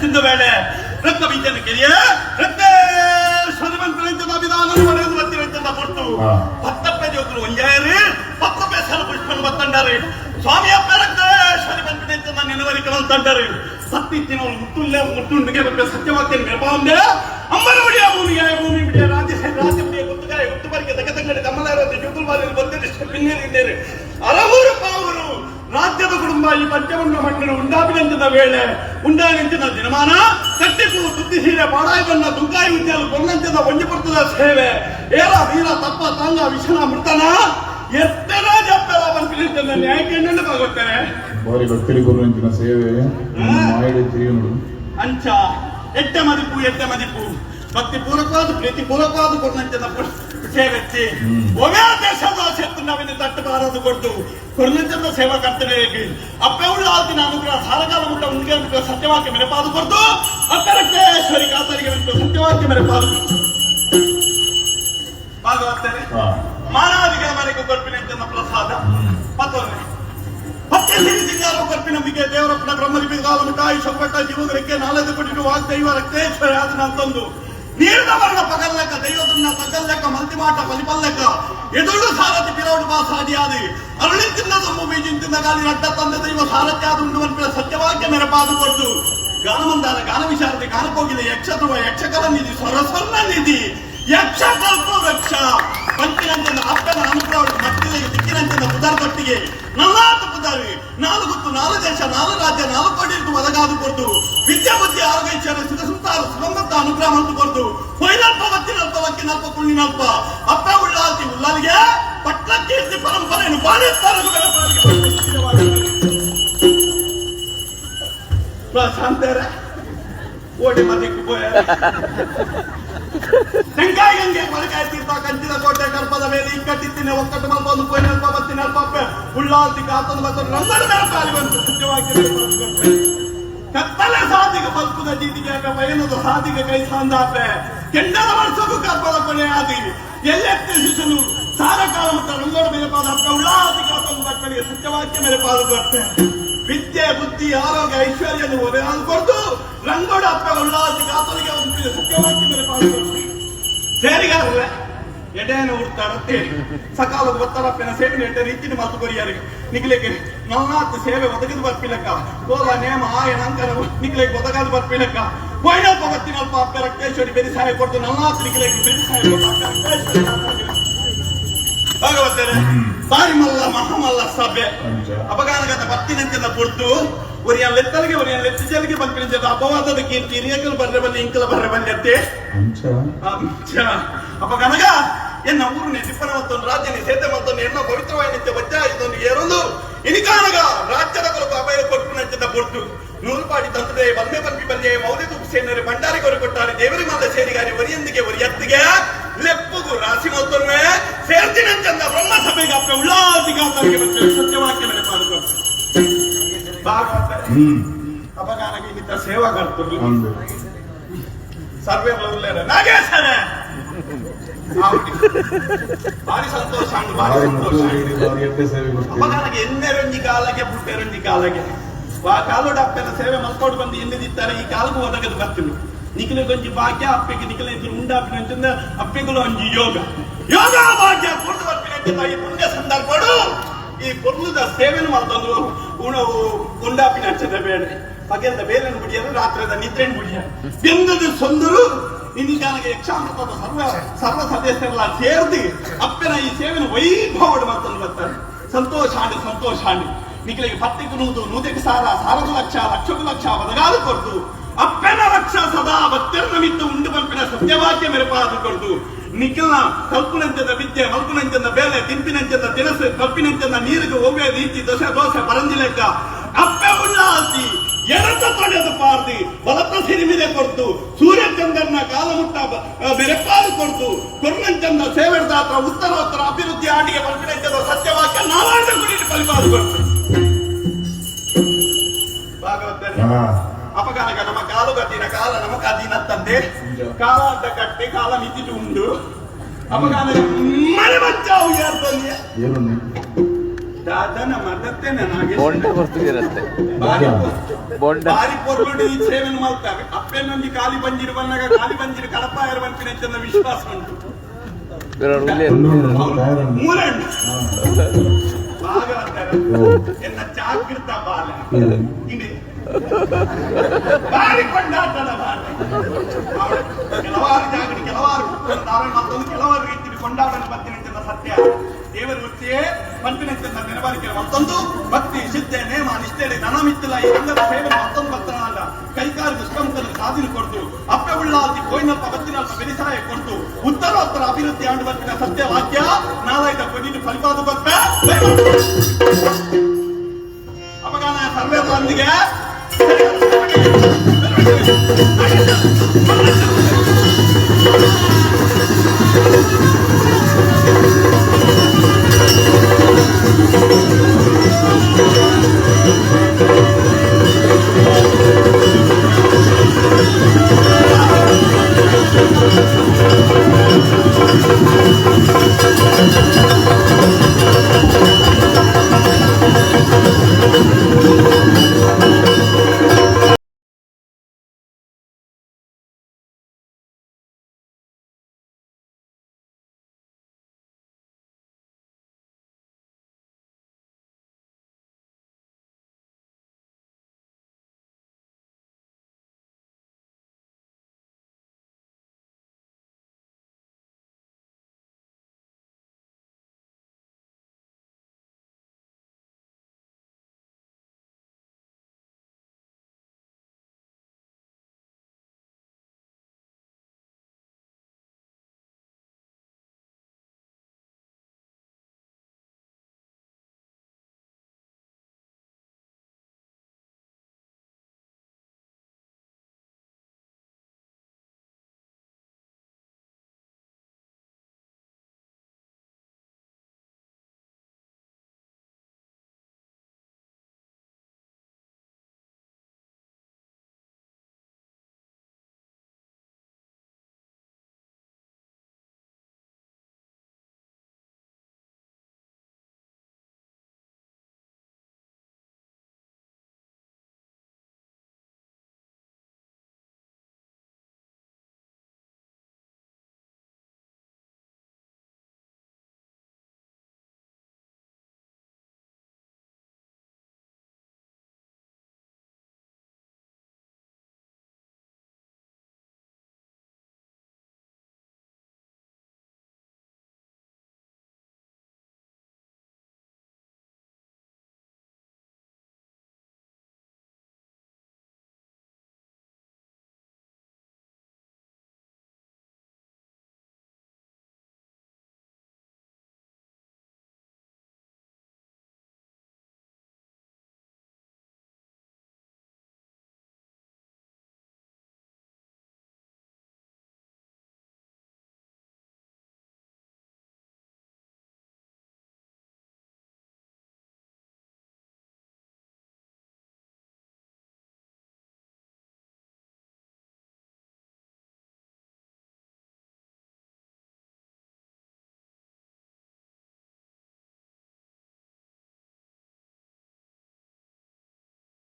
ಸಿಂಧ ವೇಳೆ ರಕ್ತ ಬೀಜನ ಕೆರಿಯ ರಕ್ತ ಶ್ರೀಮಂತರಿಂದ ವಿಧಾನ ಪಡೆದು ಬರ್ತಿರಂತ ಕೊಟ್ಟು 10 ಜೋಕರು ಒಂಜಾಯರು 10 ಸಲ ಪುಷ್ಪನ್ ಬತ್ತಂಡಾರೆ ಸ್ವಾಮಿಯ ರಕ್ತ ಶ್ರೀಮಂತರಿಂದ ನೆನವರಿಕಂತಾರೆ ಸತ್ತಿತ್ತಿನವರು ಮುತ್ತುಂಡಿಗೆ ಸತ್ಯವಾಕ್ಯ ನಿರ್ಭಾವಂದೆ ಅಮ್ಮನ ಬಿಡಿಯ ಭೂಮಿ ಬಿಡಿಯ ರಾಜ್ಯ ಬಿಡಿಯ ಗುತ್ತುಗಾರಿಗೆ ತಗತಂಗಡಿ ಕಮಲಾರತಿ ಜುಗುಲ್ವಾರಿ ಬಂದಿರಿಷ್ಟ ಪಿನ್ನೇರಿದ್ದೇನೆ ಅರವೂರು ಪಾವರು ರಾಜ್ಯದ ಕುಟುಂಬ ಈ ಪಂಚಮಂಗ ಮಂಡಲ ಉಂಡಾಪಿನಂಚಿನ ವೇಳೆ ಉಂಡಾಗಿಂಚಿನ ದಿನಮಾನ ಕಟ್ಟಿಪು ಬುದ್ಧಿಶೀಲ ಬಾಡಾಯಿ ಬಣ್ಣ ದುಂಕಾಯಿ ಉದ್ಯಾನ ಕೊಲ್ಲಂಚದ ಒಂಜಿಪುರ್ತದ ಸೇವೆ ಏರ ವೀರ ತಪ್ಪ ತಾಂಗ ವಿಷಣ ಮೃತನ ಎತ್ತರ ಜಪ್ಪೆಲ್ಲ ಬಂದಿರ್ತದೆ ನ್ಯಾಯಕ್ಕೆ ನೆನಪಾಗುತ್ತೇವೆ ಬಾರಿ ಭಕ್ತರಿ ಕೊಲ್ಲಂಚಿನ ಸೇವೆ ಮಾಡಿ ತಿರುಗಿ ಅಂಚ ಎಟ್ಟೆ ಮದಿಪು ಭಕ್ತಿ ಪೂರ್ವಕವಾದ ಪ್ರೀತಿ ಪೂರ್ವಕವಾದ ಕೊಲ್ಲಂಚದ ಸೇವೆತ್ತಿ ಒಮ್ಮೆ ದೇಶದ ಸೇತು ನಾವಿನ ತಟ್ಟು ಬಾರದು ಕೊಡ್ತು ಕೊಲ್ಲಂಚದ ಸೇವಾ ಕರ್ತನೆಗೆ ಅಪ್ಪೆ ಉಳ್ಳ ಆಲ್ತಿನ ಅನುಗ್ರಹ ಸಾಲಗಾಲ ಮುಟ್ಟ ಉಂಡಿಗೆ ಸತ್ಯವಾಕ್ಯ ಮೆರೆಪಾದು ಕೊಡ್ತು ಅಪ್ಪರಕ್ಕೇಶ್ವರಿ ಕಾತರಿಗೆ ಸತ್ಯವಾಕ್ಯ ಮೆರೆಪಾದು ಭಾಗವತರೆ ಮಾನವರಿಗೆ ಮನೆಗೆ ಕೊರ್ಪಿನ ಪ್ರಸಾದ ಮತ್ತೊಮ್ಮೆ ಮತ್ತೆ ಸಿರಿಸಿಂಗಾರ ಕೊರ್ಪಿನಂಬಿಕೆ ದೇವರಪ್ಪನ ಬ್ರಹ್ಮಲಿಪಿಗಾಲು ತಾಯಿ ಸೊಪ್ಪಟ್ಟ ಜೀವಗರಿಗೆ ನಾಲ್ಕು ಕೊಟ್ಟಿಟ್ಟು ವಾಗ್ದೈವ ರಕ್ತೇಶ್ವರಿ ಅದನ್ನ ತಂದು ನೀರಿನ ವರ್ಣ ಪಗಲ್ಲೆಕ್ಕ ದೈವದನ್ನ ತಗಲ್ಲೆಕ್ಕ ಮಲ್ತಿಮಾಟ ಬಲಿಪಲ್ಲೆಕ್ಕ ಎದುರು ಸಾರಥಿ ಪಿರೌಡು ಬಾ ಸಾದಿಯಾದಿ ಅರಳಿ ತಿನ್ನದ ಭೂಮಿ ಚಿಂತಿನ ಗಾಲಿ ರಟ್ಟ ತಂದೆ ದೈವ ಸಾರಥ್ಯಾದ ಉಂಡುವಂತ ಸತ್ಯವಾಕ್ಯ ಮೆರಪಾದು ಕೊಟ್ಟು ಗಾನಮಂದಾರ ಗಾನ ವಿಶಾರದೆ ಗಾನಕೋಗಿಲೆ ಯಕ್ಷಧ್ರುವ ಯಕ್ಷಕಲ ನಿಧಿ ಸ್ವರಸ್ವರ್ಣ ನಿಧಿ ಯಕ್ಷ ಕಲ್ಪ ವೃಕ್ಷ ಪಂಚಿನಂಚಿನ ಅಪ್ಪನ ಅನುಗ್ರಹ ಮಟ್ಟಿಗೆ ದಿಕ್ಕಿನಂಚಿನ ಪುದರ್ ಕೊಟ್ಟಿಗೆ ನಲ್ಲಾತು ಪುದಾರಿ 4 ಗುತ್ತು 4 ದೇಶ 4 ರಾಜ್ಯ 4 ಕೋಟಿ ಒದಗಾದು ಕೊಡ್ತು ವಿದ್ಯಾ ಬುದ್ಧಿ ಆರೋಗ್ಯ ಸುಖ ಸಂಸಾರ ಸುಗಂಧ ಅನುಗ್ರಹ ಮಂತು ಕೊಡ್ತು ಕೊಯ್ನಲ್ಪ ವಕ್ಕಿನಲ್ಪ ಕುಳ್ಳಿನಲ್ಪ ಅಪ್ಪ ಉಳ್ಳಾಲ್ತಿ ಉಳ್ಳಾಲಿಗೆ ಪಟ್ಲ ಕೀರ್ತಿ ಪರಂಪರೆಯನ್ನು ಶಾಂತೇರೆ ಓಡಿ ಮದಿಕ್ಕೆ ಪೋಯ ತೆಂಕಾಯಿ ಗಂಗೆ ಮಲಕಾಯಿ ತೀರ್ಥ ಕಂಚಿನ ಕೋಟೆ ಕರ್ಪದ ಮೇಲೆ ಇಕ್ಕಟ್ಟಿತ್ತಿನ ಒಕ್ಕಟ್ಟು ಮಲ್ಪೊಂದು ಕೊಯ್ನಲ್ಪ ಬತ್ತಿನಲ್ಪ ಉಳ್ಳಾಲ್ತಿ ಕಾತೊಂದು ಬತ್ತೊಂದು ರಂಗಡ ಮೇಲೆ ಕಾಲಿ ಬಂತು ಸತ್ಯವಾಗಿ ಕತ್ತಲೆ ಸಾಧಿಗೆ ಬಲ್ಪುದ ಜೀತಿಗೆ ಬಯನದ ಸಾಧಿಗೆ ಕೈ ಸಾಂದಾಪೆ ಕೆಂಡದ ವರ್ಷಕ್ಕೂ ಕರ್ಪದ ಕೊನೆ ಆದಿ ಎಲ್ಲೆತ್ತಿ ಶಿಶುನು ಸಾರಕಾಲ ಮತ್ತು ರಂಗೋಡ ಮೇಲೆ ಪಾದ ಉಳ್ಳಾಲ್ತಿ ಕಾತೊಂದು ಬಕ್ಕಳಿಗೆ ಸತ್ಯವಾಕ್ಯ ಮೇಲೆ ಪಾಲು ಬರ್ತೆ ವಿದ್ಯೆ ಬುದ್ಧಿ ಆರೋಗ್ಯ ಐಶ್ವರ್ಯ ಒದಗಾದು ಕೊಡ್ತು ರಂಗೋಡ ಅಪ್ಪ ಉಳ್ಳಾಲ್ತಿ ಕಾತೊಲಿಗೆ ಒಂದು ಸತ್ಯವಾಕ್ಯ ಮೇಲೆ ಪಾಲು ಬರ್ತೆ ಸೇರಿಗಾರಲ್ಲ ಎಡೆಯನ್ನು ಹುಡ್ತಾಡತ್ತೆ ಸಕಾಲದ ಒತ್ತಡಪ್ಪಿನ ಸೇವೆ ಎಡ್ಡ ರೀತಿಯ ಮಾತು ಕೊರಿಯಾರಿಗೆ ನಿಗ್ಲಿಕ್ಕೆ ನಲ್ಲಾತ್ತು ಸೇವೆ ಒದಗದು ಬರ್ಪಿಲಕ್ಕ ಕೋಲ ನೇಮ ಆಯನ ಅಂಕರ ನಿಗ್ಲಿಕ್ಕೆ ಒದಗದು ಬರ್ಪಿಲಕ್ಕ ಕೊಯ್ನಲ್ಪ ಬತ್ತಿನಲ್ಪ ಅಪ್ಪ ರಕ್ತೇಶ್ವರಿ ಬೆರಿ ಸಹಾಯ ಕೊಟ್ಟು ನಲ್ಲಾತ್ತು ನಿಗ್ಲಿಕ್ಕೆ ಬೆರಿ ಸಹಾಯ ಕೊಟ್ಟು ಭಾಗವತರೆ ಬಾರಿ ಮಲ್ಲ ಮಹಾಮಲ್ಲ ಸಭೆ ಅಪಗಾನಗತ ಬತ್ತಿನಂಚಿನ ಪುರ್ತು ಒರಿಯನ್ ಲೆತ್ತಲಿಗೆ ಒರಿಯನ್ ಲೆತ್ತಿಜಲಿಗೆ ಬಂಪಿನ ಅಪವಾದದ ಕೀರ್ತಿ ಹಿರಿಯಕಲು ಬರ್ರೆ ಬಲ್ಲಿ ಇಂಕಲ ಬರ್ರೆ ಬಲ್ಲತ್ತೆ ಅಪಗನಗ ಎನ್ನ ಊರಿನ ತಿಪ್ಪನ ಮತ್ತೊಂದು ರಾಜ್ಯನಿ ಸೇತೆ ಮತ್ತೊಂದು ಎನ್ನ ಪವಿತ್ರವಾದ ನಿತ್ಯ ಬಚ್ಚ ಇದೊಂದು ಏರೊಂದು ಇನಿಕಾನಗ ರಾಜ್ಯದ ಕೊರಕು ಅಭಯ ಕೊಟ್ಟು ಪುರ್ತು ನೂರುಪಾಡಿ ತಂದೆ ಬಲ್ಮೆ ಬಂಪಿ ಬಲ್ಲೆ ಮೌಲ್ಯದ ಸೇನರೆ ಭಂಡಾರಿ ಕೊರೆ ಕೊಟ್ಟಾರೆ ದೇವರಿ ಮಾತ ಸೇರಿಗಾರಿ ಒರಿಯಂದಿಗೆ ಒರಿಯತ್ತಿಗೆ ಲೆಪ್ಪುಗು ರಾಶಿ ಮತ್ತೊಮ್ಮೆ ಸೇರ್ತಿನಂಚಂದ ಬ್ರಹ್ಮ ಸಭೆಗೆ ಅಪ್ಪ ಉಳ್ಳಾದಿಗಾತರಿಗೆ ಬಂದ ಸತ್ಯವಾಕ್ಯ ಮೇಲೆ ಪಾಲ್ಗೊಂಡು ಭಾಗವತ ಅಪಗಾನಕ್ಕೆ ಇನ್ನಿತ ಸೇವಾ ಕರ್ತರು ಸರ್ವೇ ಉಳ್ಳೇರ ನಾಗೇಶರೇ ಭಾರಿ ಸಂತೋಷ ಭಾರಿ ಸಂತೋಷ ಅಪಗಾನಕ್ಕೆ ಎನ್ನೆರೊಂಜಿ ಕಾಲಕ್ಕೆ ಪುಟ್ಟೆರೊಂಜಿ ಕಾಲಕ್ಕೆ ಆ ಕಾಲೋಡ ಅಪ್ಪನ ಸೇವೆ ಮಲ್ಕೊಂಡು ಬಂದು ಎಲ್ಲಿದಿದ್ದಾರೆ ಈ ಕಾಲಕ್ಕೂ ಒದಗದು ಬರ್ತೀನಿ ನಿಖಿಲಗೊಂಜಿ ಭಾಗ್ಯ ಅಪ್ಪೆಗೆ ನಿಖಿಲ ಇದ್ರು ಉಂಡಾಪಿನ ಅಪ್ಪೆಗಳು ಒಂಜಿ ಯೋಗ ಭಾಗ್ಯ ಕೊಟ್ಟು ಬರ್ಪಿನ ಈ ಪುಣ್ಯ ಸಂದರ್ಭಡು ಈ ಕೊರ್ಲದ ಸೇವೆನು ಮಾಡ್ತಂದ್ರು ಉಂಡಾಪಿನ ಹಚ್ಚದ ಬೇಡ ಪಗೆಲ್ದ ಬೇರೆಯನ್ನು ಬಿಡಿಯರು ರಾತ್ರಿದ ನಿದ್ರೆಯನ್ನು ಬಿಡಿಯ ಬೆಂದದು ಸೊಂದರು ಇನ್ನಿಗಾನಗೆ ಯಕ್ಷಾಮೃತದ ಸರ್ವ ಸದಸ್ಯರೆಲ್ಲ ಸೇರ್ದಿ ಅಪ್ಪನ ಈ ಸೇವೆಯನ್ನು ವೈಭವಡು ಮಾಡ್ತಂದು ಬರ್ತಾರೆ ಸಂತೋಷ ನಿಖಿಲಿಗೆ ಪತ್ತಿಗೆ ನೂತಿಗೆ ಸಾರದು ಲಕ್ಷ ಒದಗಾದು ಕೊಡ್ತು ಅಪ್ಪನ ಲಕ್ಷ ಸದಾ ಭಕ್ತರನ್ನ ಮಿತ್ತು ಉಂಡು ಬಂಪಿನ ಸತ್ಯವಾಕ್ಯ ಮೆರಪಾದು ಕೊಡ್ತು ನಿಖಿಲ್ನ ಕಲ್ಪುನಂಚದ ವಿದ್ಯೆ ಮಲ್ಪುನಂಚದ ಬೇಲೆ ತಿಂಪಿನಂಚದ ತಿನಸು ಕಪ್ಪಿನಂಚದ ನೀರಿಗೆ ಒಮ್ಮೆ ರೀತಿ ದೋಸೆ ಪರಂಜಿಲೆಕ್ಕ ಅಪ್ಪೆ ಉಳ್ಳಾಲ್ತಿ ಎಡತ ತೊಡೆದು ಪಾರ್ದಿ ಬಲತ ಸಿರಿಮಿದೆ ಕೊಡ್ತು ಸೂರ್ಯಚಂದ್ರನ ಕಾಲಮುಟ್ಟ ಮೆರಪಾದು ಕೊಡ್ತು ಕೊರ್ನಂಚಂದ ಸೇವೆದಾತ್ರ ಉತ್ತರೋತ್ತರ ಅಭಿವೃದ್ಧಿ ಆಡಿಗೆ ಮಲ್ಪಿನಂಚದ ಸತ್ಯವಾಕ್ಯ ನಾರಾಯಣ ಗುಡಿ ಫಲಿಪಾದು ಕೊಡ್ತು ಭಾಗವತರೆ ಅಪಗಾನಗ ನಮ್ಮ ಕಾಲು ಗದ್ದಿನ ಕಾಲ ನಮಕ ಅಧೀನ ತಂದೆ ಕಾಲ ಅಂತ ಕಟ್ಟಿ ಕಾಲ ಮಿತಿಟ್ಟು ಉಂಡು ಅಪಗಾನ ಮನೆ ಬಚ್ಚಾವು ಯಾರ್ದಲ್ಲಿ ದಾದನ ಮದತ್ತೇನೆ ನಾಗೆ ಬೋಂಡ ಬರ್ತಿರತ್ತೆ ಬಾರಿ ಪೊರ್ಲುಡು ಈ ಸೇವೆಯನ್ನು ಮಾಡ್ತಾರೆ ಅಪ್ಪೆನೊಂದು ಖಾಲಿ ಬಂಜಿರು ಬಂದಾಗ ಖಾಲಿ ಬಂಜಿರು ಕಡಪ ಇರುವಂತಿನ ಅಂತ ವಿಶ್ವಾಸ ಉಂಟು ಮೂರಣ್ಣ ಭಾಗವತರ ಎನ್ನ ಜಾಗೃತ ಬಾಲ ಇದೆ ಬಾರಿ ಕೊಂಡಾಟದ ಬಾಲ ಕೆಲವಾರು ಜಾಗಡಿ ಕೆಲವಾರು ಮತ್ತೊಂದು ಕೆಲವಾರು ರೀತಿ ಕೊಂಡಾಟನ ಬರ್ತಿನ ಸತ್ಯ ದೇವರ ವೃತ್ತಿಯೇ ಪಂಪಿನಂತ ನೆನಬಾರಿಕೆ ಮತ್ತೊಂದು ಭಕ್ತಿ ಸಿದ್ಧೆ ನೇಮ ನಿಷ್ಠೆ ದನ ಮಿತ್ತಿಲ್ಲ ಈ ರಂಗದ ಸೇವೆ ಮತ್ತೊಂದು ಭಕ್ತನಾದ ಕೈಕಾಲು ದುಷ್ಕಂಕನ ಸಾಧನೆ ಕೊಡ್ತು ಅಪ್ಪೆ ಉಳ್ಳಾಲ್ತಿ ಕೋಯಿನಲ್ಪ ಬತ್ತಿನಲ್ಪ ಬೆರಿಸಾಯ ಕೊಡ್ತು ಉತ್ತರೋತ್ತರ ಅಭಿವೃದ್ಧಿ ಆಂಡು ಬರ್ತಿನ ಸತ್ಯ ವಾಕ್ಯ ನಾಲಾಯ್ದ ಕೊಡಿದು ಫಲಿತಾದ ಬರ್ತ ಅಪಗಾನ ಸರ್ವೇರ್ಲೊಂದಿಗೆ